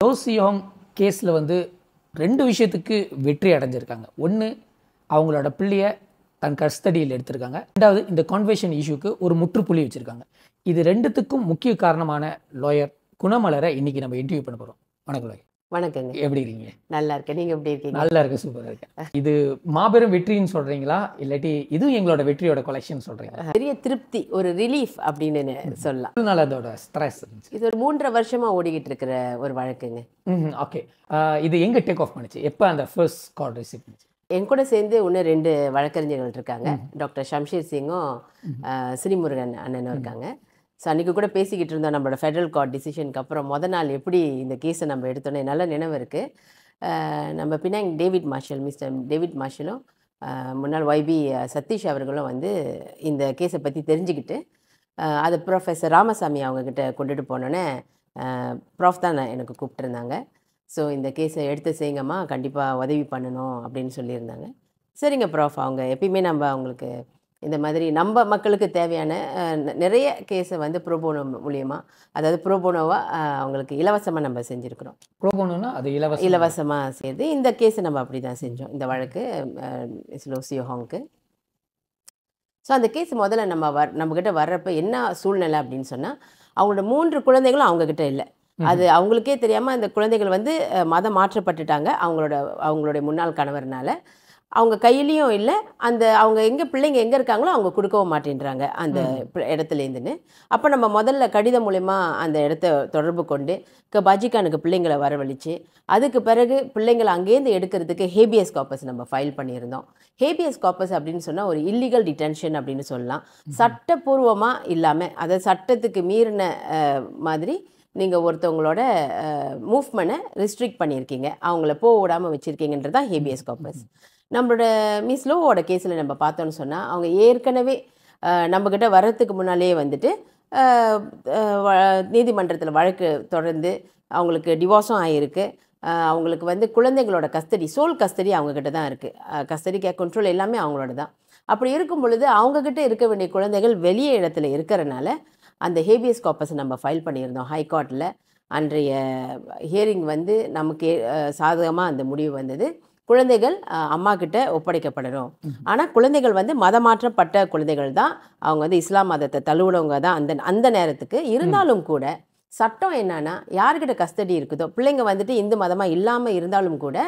Low Cheung கேஸில் வந்து 2 விஷயத்துக்கு வெற்றி அடைஞ்சிருக்காங்க. ஒன்று, அவங்களோட பிள்ளையை தன் கஸ்டடியில் எடுத்திருக்காங்க. 2வது, இந்த கான்வெர்ஷன் இஷ்யூக்கு ஒரு முற்றுப்புள்ளி வச்சுருக்காங்க. இது 2த்துக்கும் முக்கிய காரணமான லாயர் குணமலரை இன்னைக்கு நம்ம இன்டர்வியூ பண்ண போகிறோம். வணக்கம் லாயர். வணக்கங்க. எப்படி இருக்கீங்க? நல்லா இருக்கேன். நீங்கள் எப்படி இருக்கீங்க? நல்லா இருக்கேன், சூப்பராக இருக்கேன். இது மாபெரும் வெற்றின்னு சொல்கிறீங்களா, இல்லாட்டி இதுவும் எங்களோட வெற்றியோட கொலெக்ஷன் சொல்கிறீங்களா? பெரிய திருப்தி, ஒரு ரிலீஃப் அப்படின்னு சொல்லலாம். அதனால அதோட ஸ்ட்ரெஸ் இருந்துச்சு. இது ஒரு 3.5 வருஷமாக ஓடிக்கிட்டு இருக்கிற ஒரு வழக்குங்க. ஓகே. இது எங்கே டேக் ஆஃப் பண்ணுச்சு? எப்போ அந்த ஃபர்ஸ்ட் கால் ரிசீவ் பண்ணுச்சு? என் கூட சேர்ந்து இன்னும் 2 வழக்கறிஞர்கள் இருக்காங்க. டாக்டர் ஷம்ஷீர் சிங்கும் ஸ்ரீமுருகன் அண்ணனும் இருக்காங்க. ஸோ அன்றைக்கி கூட பேசிக்கிட்டு இருந்தோம், நம்மளோட ஃபெடரல் கோர்ட் டிசிஷனுக்கு அப்புறம் நாள் எப்படி இந்த கேஸை நம்ம எடுத்தோன்னே நல்ல நினைவு இருக்குது. நம்ம பின்னாடி மிஸ்டர் டேவிட் மார்ஷலும் முன்னாள் YB சதீஷ் அவர்களும் வந்து இந்த கேஸை பற்றி தெரிஞ்சுக்கிட்டு அது ப்ரொஃபஸர் ராமசாமி அவங்கக்கிட்ட கொண்டுட்டு போனோன்னே ப்ராஃப் தான் எனக்கு கூப்பிட்டுருந்தாங்க. ஸோ இந்த கேஸை எடுத்து செய்யுங்கம்மா, கண்டிப்பாக உதவி பண்ணணும் அப்படின்னு சொல்லியிருந்தாங்க. சரிங்க ப்ராஃப், அவங்க எப்பயுமே நம்ம அவங்களுக்கு இந்த மாதிரி நம்ம மக்களுக்கு தேவையான நிறைய கேஸை வந்து ப்ரோபோனோ மூலியமாக, அதாவது ப்ரோபோனோவாக அவங்களுக்கு இலவசமாக நம்ம செஞ்சுருக்கிறோம். ப்ரோபோனோனா அது இலவசமாக செய்து இந்த கேஸை நம்ம அப்படி தான் செஞ்சோம், இந்த வழக்கு லோ சியோங்க்கு. ஸோ அந்த கேஸ் முதல்ல நம்மக்கிட்ட வர்றப்போ என்ன சூழ்நிலை அப்படின்னு சொன்னால், அவங்களோட 3 குழந்தைகளும் அவங்கக்கிட்ட இல்லை. அது அவங்களுக்கே தெரியாமல் அந்த குழந்தைகள் வந்து மதம் மாற்றப்பட்டுட்டாங்க அவங்களுடைய முன்னாள் கணவர்னால. அவங்க கையிலையும் இல்லை, அவங்க பிள்ளைங்க எங்கே இருக்காங்களோ அவங்க கொடுக்கவும் மாட்டேன்றாங்க அந்த இடத்துலேருந்துன்னு. அப்போ நம்ம முதல்ல கடிதம் மூலயமா அந்த இடத்த தொடர்பு கொண்டு பாஜிகானுக்கு பிள்ளைங்களை வரவழைச்சு, அதுக்கு பிறகு பிள்ளைங்களை அங்கேருந்து எடுக்கிறதுக்கு ஹேபியஸ் கார்பஸ் நம்ம ஃபைல் பண்ணியிருந்தோம். ஹேபியஸ் கார்பஸ் அப்படின்னு சொன்னால் ஒரு இல்லீகல் டிடென்ஷன் அப்படின்னு சொல்லலாம். சட்டப்பூர்வமாக இல்லாமல், அதை சட்டத்துக்கு மீறின மாதிரி நீங்கள் ஒருத்தவங்களோட மூவ்மெண்ட்டை ரெஸ்ட்ரிக்ட் பண்ணியிருக்கீங்க, அவங்கள போக விடாமல் வச்சுருக்கீங்கன்றது தான் ஹேபியஸ் கார்பஸ். நம்மளோட மிஸ் லோவோட கேஸில் நம்ம பார்த்தோன்னு சொன்னால், அவங்க ஏற்கனவே நம்மக்கிட்ட வர்றதுக்கு முன்னாலே வந்துட்டு நீதிமன்றத்தில் வழக்கு தொடர்ந்து அவங்களுக்கு டிவோர்ஸும் ஆகிருக்கு. அவங்களுக்கு வந்து குழந்தைங்களோட கஸ்டடி, சோல் கஸ்டடி அவங்கக்கிட்ட தான் இருக்குது. கஸ்டடி கண்ட்ரோல் எல்லாமே அவங்களோட தான். அப்படி இருக்கும் பொழுது அவங்கக்கிட்ட இருக்க வேண்டிய குழந்தைகள் வெளியே இடத்துல இருக்கிறனால அந்த ஹேபியஸ் கார்பஸ் நம்ம ஃபைல் பண்ணியிருந்தோம் ஹைகோர்ட்டில். அன்றைய ஹியரிங் வந்து நமக்கு சாதகமாக அந்த முடிவு வந்தது. குழந்தைகள் அம்மா கிட்ட ஒப்படைக்கப்படணும். ஆனால் குழந்தைகள் வந்து மதமாற்றப்பட்ட குழந்தைகள் தான், அவங்க வந்து இஸ்லாம் மதத்தை தழுவுனவங்க தான் அந்த நேரத்துக்கு. இருந்தாலும் கூட சட்டம் என்னன்னா, யார்கிட்ட கஸ்டடி இருக்குதோ, பிள்ளைங்க வந்துட்டு இந்து மதமாக இல்லாமல் இருந்தாலும் கூட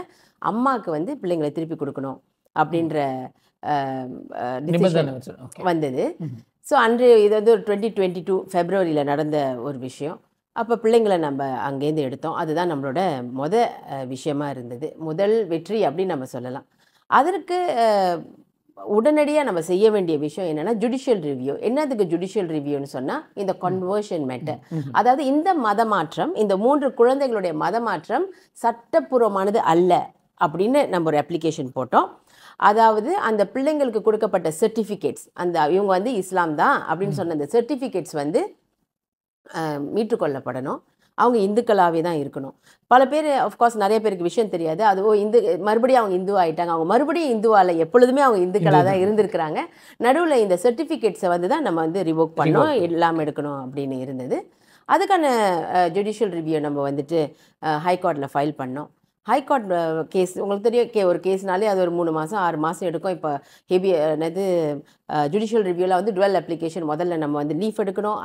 அம்மாவுக்கு வந்து பிள்ளைங்களை திருப்பி கொடுக்கணும் அப்படின்ற டிசிஷன் வந்தது. ஸோ அன்று இது வந்து ஒரு 2022 ஃபெப்ரவரியில் நடந்த ஒரு விஷயம். அப்போ பிள்ளைங்களை நம்ம அங்கேருந்து எடுத்தோம். அதுதான் நம்மளோட விஷயமா இருந்தது, முதல் வெற்றி அப்படின்னு நம்ம சொல்லலாம். அதற்கு உடனடியாக நம்ம செய்ய வேண்டிய விஷயம் என்னென்னா ஜுடிஷியல் ரிவ்யூ. என்னதுக்கு ஜுடிஷியல் ரிவ்யூன்னு சொன்னால், இந்த கன்வர்ஷன் மேட்டர், அதாவது இந்த மதமாற்றம், இந்த 3 குழந்தைகளுடைய மதமாற்றம் சட்டப்பூர்வமானது அல்ல அப்படின்னு நம்ம ஒரு அப்ளிகேஷன் போட்டோம். அதாவது அந்த பிள்ளைங்களுக்கு கொடுக்கப்பட்ட சர்டிஃபிகேட்ஸ், இவங்க வந்து இஸ்லாம் தான் அப்படின்னு சொன்ன அந்த சர்டிஃபிகேட்ஸ் வந்து மீட்டுக்கொள்ளப்படணும். அவங்க இந்துக்களாகவே தான் இருக்கணும். பல பேர் ஆஃப்கோர்ஸ் நிறைய பேருக்கு விஷயம் தெரியாது. மறுபடியும் அவங்க இந்து ஆகிட்டாங்க, அவங்க மறுபடியும் இந்துவால, எப்பொழுதுமே அவங்க இந்துக்களாக தான் இருந்திருக்கிறாங்க. நடுவில் இந்த சர்டிஃபிகேட்ஸை வந்து தான் நம்ம வந்து ரிவோக் பண்ணோம், இல்லாமல் எடுக்கணும் அப்படின்னு இருந்தது. அதுக்கான ஜுடிஷியல் ரிவ்யூ நம்ம வந்துட்டு ஹைகோர்ட்டில் ஃபைல் பண்ணோம். ஹைகோர்ட் கேஸ் உங்களுக்கு தெரியும், ஒரு கேஸ்னாலே அது ஒரு 3 மாதம் 6 மாதம் எடுக்கும். இப்போ ஜுடிஷியல் ரிவ்யூவில் வந்து டுவெல் அப்ளிகேஷன், முதல்ல நம்ம வந்து லீஃப் எடுக்கணும்.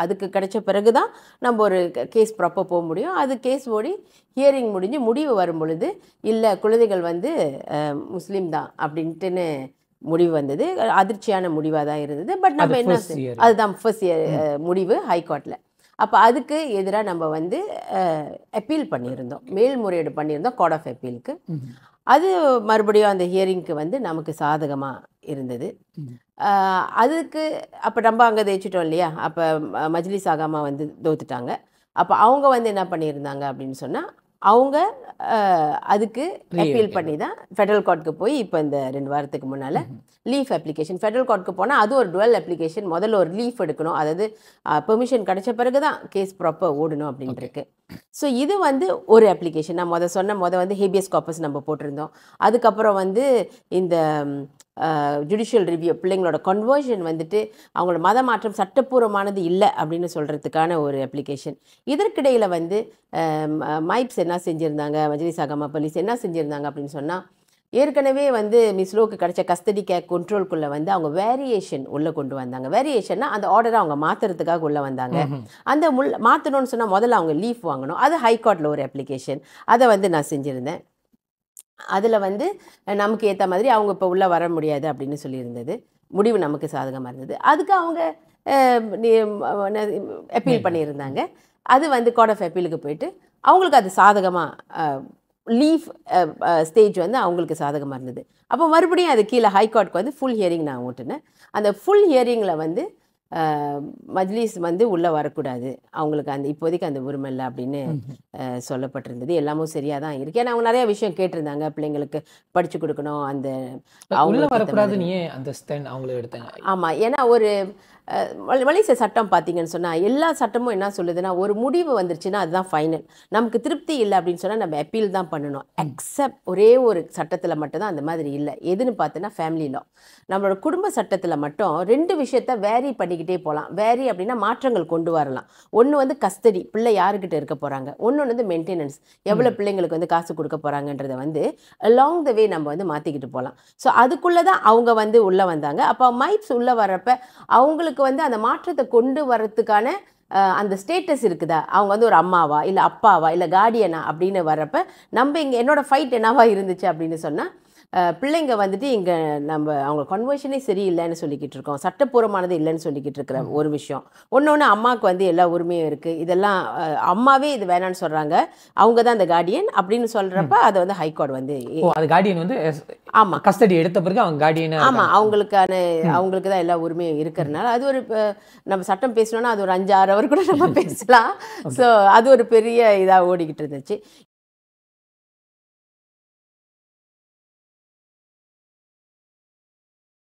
அதுக்கு கிடைச்ச பிறகு தான் நம்ம ஒரு கேஸ் ப்ராப்பர் போக முடியும். அது கேஸ் ஓடி ஹியரிங் முடிஞ்சு முடிவு வரும் பொழுது, இல்லை குழந்தைகள் வந்து முஸ்லீம் தான் அப்படின்ட்டுன்னு முடிவு வந்தது. அதிர்ச்சியான முடிவாக தான் இருந்தது. பட் நம்ம என்ன, அதுதான் ஃபர்ஸ்ட் இயர் முடிவு ஹைகோர்ட்டில். அப்போ அதுக்கு எதிராக நம்ம வந்து அப்பீல் பண்ணியிருந்தோம், மேல்முறையீடு பண்ணியிருந்தோம் கோர்ட் ஆஃப் அப்பீலுக்கு. அது மறுபடியும் அந்த ஹியரிங்க்கு வந்து நமக்கு சாதகமாக இருந்தது. அதுக்கு அப்போ நம்ம அங்கே ஜெயிச்சிட்டோம் இல்லையா. அப்போ மஜ்லிஸ் ஆகாமா வந்து தோத்துட்டாங்க. அப்போ அவங்க வந்து என்ன பண்ணியிருந்தாங்க அப்படின்னு சொன்னால், அவங்க அதுக்கு அப்பீல் பண்ணி தான் ஃபெடரல் கோர்ட்டுக்கு போய் இப்போ இந்த 2 வாரத்துக்கு முன்னால் லீஃப் அப்ளிகேஷன் ஃபெடரல் கோர்ட்டுக்கு போனால், அது ஒரு டுவெல் அப்ளிகேஷன். முதல்ல ஒரு லீஃப் எடுக்கணும், அதாவது பெர்மிஷன் கிடைச்ச பிறகு தான் கேஸ் ப்ராப்பர் ஓடணும் அப்படின்ட்டுருக்கு. ஸோ இது வந்து ஒரு அப்ளிகேஷன். நான் சொன்ன வந்து ஹேபியஸ் கார்பஸ் நம்ம போட்டிருந்தோம். அதுக்கப்புறம் வந்து இந்த ஜுடிஷியல் ரிவ்யூ பிள்ளைங்களோட கன்வர்ஷன் வந்துட்டு அவங்களோட மத மாற்றம் சட்டப்பூர்வமானது இல்லை அப்படின்னு சொல்கிறதுக்கான ஒரு அப்ளிகேஷன். இதற்கிடையில் வந்து மைப்ஸ் என்ன செஞ்சுருந்தாங்க, மஜ்லிஸ் அகமா போலீஸ் என்ன செஞ்சுருந்தாங்க அப்படின்னு சொன்னால், ஏற்கனவே வந்து மிஸ் லோக்கு கிடைச்ச கஸ்டடி கேர் கண்ட்ரோல்குள்ளே வந்து அவங்க வேரியேஷன் உள்ளே கொண்டு வந்தாங்க. வேரியேஷன்னா அந்த ஆர்டரை அவங்க மாற்றுறதுக்காக உள்ளே வந்தாங்க. அந்த மாற்றணும்னு சொன்னால் முதல்ல அவங்க லீஃப் வாங்கணும். அது ஹைகோர்ட்டில் ஒரு அப்ளிகேஷன், அதை வந்து நான் செஞ்சுருந்தேன். அதில் வந்து நமக்கு ஏற்ற மாதிரி அவங்க இப்போ உள்ளே வர முடியாது அப்படின்னு சொல்லியிருந்தது. முடிவு நமக்கு சாதகமாக இருந்தது. அதுக்கு அவங்க அப்பீல் பண்ணியிருந்தாங்க. அது வந்து கோர்ட் ஆஃப் அப்பீலுக்கு போயிட்டு அவங்களுக்கு அது சாதகமாக லீஃப் ஸ்டேஜ் வந்து அவங்களுக்கு சாதகமாக இருந்தது. அப்போ மறுபடியும் அது கீழே ஹைகோர்ட்டுக்கு வந்து ஃபுல் ஹியரிங் நான் ஓட்டுனேன். அந்த ஃபுல் ஹியரிங்கில் வந்து மஜ்லிஸ் வந்து உள்ளே வரக்கூடாது, அவங்களுக்கு அந்த இப்போதைக்கு அந்த உரிமை இல்லை அப்படின்னு சொல்லப்பட்டிருந்தது. எல்லாமும் சரியாக தான் இருக்குது. ஏன்னா அவங்க நிறைய விஷயம் கேட்டிருந்தாங்க, பிள்ளைங்களுக்கு படித்து கொடுக்கணும், அந்த அவங்க வரக்கூடாதுன்னு ஏன் அந்த ஸ்டாண்ட் அவங்களே எடுத்தாங்க? ஆமாம், ஏன்னா ஒரு மலேசிய சட்டம் பார்த்தீங்கன்னு சொன்னால் எல்லா சட்டமும் என்ன சொல்லுதுன்னா, ஒரு முடிவு வந்துருச்சுன்னா அதுதான் ஃபைனல். நமக்கு திருப்தி இல்லை அப்படின்னு சொன்னால் நம்ம அப்பீல் தான் பண்ணணும். எக்ஸப்ட் ஒரே ஒரு சட்டத்தில் மட்டும்தான் அந்த மாதிரி இல்லை. எதுன்னு பார்த்தோன்னா ஃபேமிலி லா. நம்மளோட குடும்ப சட்டத்தில் மட்டும் 2 விஷயத்த வேரி பண்ணிக்கிட்டே போகலாம். வேரி அப்படின்னா மாற்றங்கள் கொண்டு வரலாம். ஒன்று வந்து கஸ்டடி, பிள்ளை யாருக்கிட்ட இருக்க போகிறாங்க. ஒன்று வந்து மெயின்டெனன்ஸ், எவ்வளோ பிள்ளைங்களுக்கு வந்து காசு கொடுக்க போகிறாங்கன்றதை வந்து அலாங் த வே நம்ம வந்து மாற்றிக்கிட்டு போகலாம். ஸோ அதுக்குள்ளே தான் அவங்க வந்து உள்ளே வந்தாங்க. அப்போ மைப்ஸ் உள்ளே வரப்ப அவங்களுக்கு வந்து அந்த மாற்றத்தை கொண்டு வரத்துக்கான அந்த ஸ்டேட்டஸ் இருக்குதா, அவங்க வந்து ஒரு அம்மாவா இல்லை அப்பாவா இல்லை கார்டியனா அப்படின்னு வரப்ப நம்ம இங்கே என்னோட ஃபைட் என்னவா இருந்துச்சு அப்படின்னு சொன்னால், பிள்ளைங்க வந்துட்டு இங்கே நம்ம அவங்க கன்வர்ஷனே சரியில்லைன்னு சொல்லிக்கிட்டு இருக்கோம், சட்டப்பூர்வமானது இல்லைன்னு சொல்லிக்கிட்டு இருக்கிற ஒரு விஷயம். ஒன்று அம்மாவுக்கு வந்து எல்லா உரிமையும் இருக்குது, இதெல்லாம் அம்மாவே இது வேணான்னு சொல்கிறாங்க, அவங்க தான் அந்த கார்டியன் அப்படின்னு சொல்கிறப்ப அதை வந்து ஹைகோர்ட் வந்து அது கார்டியன் வந்து ஆமாம் கஸ்டடி எடுத்த பிறகு அவங்க கார்டியன் ஆமாம் அவங்களுக்கு தான் எல்லா உரிமையும் இருக்கிறதுனால அது ஒரு நம்ம சட்டம் பேசணும்னா அது ஒரு 5-6 அவர் கூட நம்ம பேசலாம். ஸோ அது ஒரு பெரிய இதாக ஓடிக்கிட்டு இருந்துச்சு.